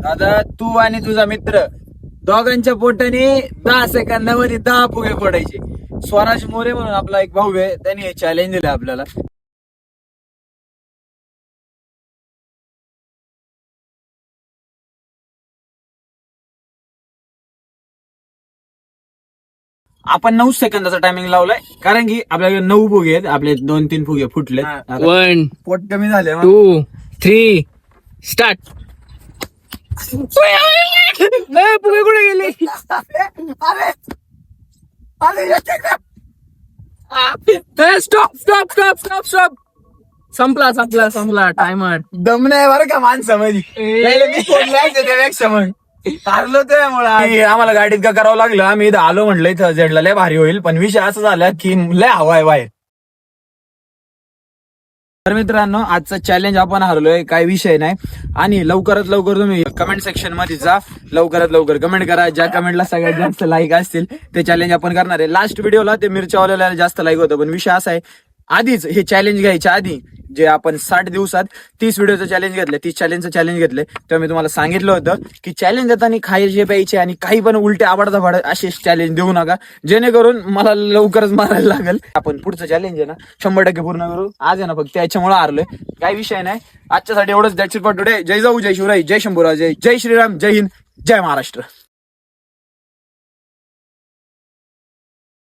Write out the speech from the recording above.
दादा तू आणि तुझा मित्र दोघांच्या पोटाने 10 सेकंदामध्ये 10 फुगे फोडायचे. स्वराज मोरे म्हणून आपला एक भाऊ आहे, त्यांनी हे चॅलेंज दिलं आपल्याला. आपण 9 सेकंदाचा टायमिंग लावलाय, कारण की आपल्याकडे 9 फुगे आहेत. आपले 2-3 फुगे फुटले. 1 पोट कमी झाले. 2 3 स्टार्ट. पुढे कुठे गेले? Stop stop stop stop stop. संपला टायमर. दम नाही बरं का माणसामध्ये. मी फोडलायचं त्यापेक्षा मग हारलो त्यामुळे आम्हाला गाडीत का करावं लागलं. आम्ही इथं आलो म्हटलं इथं जेडला लय भारी होईल, पण विषय असा झाला की लय हवा आहे बाहेर. तर मित्रांनो, आजचा चॅलेंज आपण हरलोय, काही विषय नाही. आणि लवकरात लवकर तुम्ही कमेंट सेक्शन मध्ये जा, लवकरात लवकर कमेंट करा. ज्या कमेंटला सगळ्यात जास्त लाईक असतील ते चॅलेंज आपण करणार आहे. लास्ट व्हिडिओला ते मिरच्यावाल्याला जास्त लाईक होतं, पण विषय असा आहे आधीच हे चॅलेंज घ्यायच्या आधी जे आपण 60 दिवसात 30 व्हिडिओचं चॅलेंज घेतले, 30 चॅलेंजचं चॅलेंज घेतले, तेव्हा मी तुम्हाला सांगितलं होतं की चॅलेंज देताना खायचे प्यायचे आणि काही पण उलटे आबाडता फाड असे चॅलेंज देऊ नका, जेणेकरून मला लवकरच मारायला लागेल. आपण पुढचं चॅलेंज आहे ना 100% पूर्ण करू. आज आहे ना फक्त याच्यामुळे हारलोय, काही विषय नाही. आजच्यासाठी एवढंच. That's it for today. जय जाऊ, जय शिवराय, जय शंभूराज, जय श्रीराम, जय हिंद, जय महाराष्ट्र.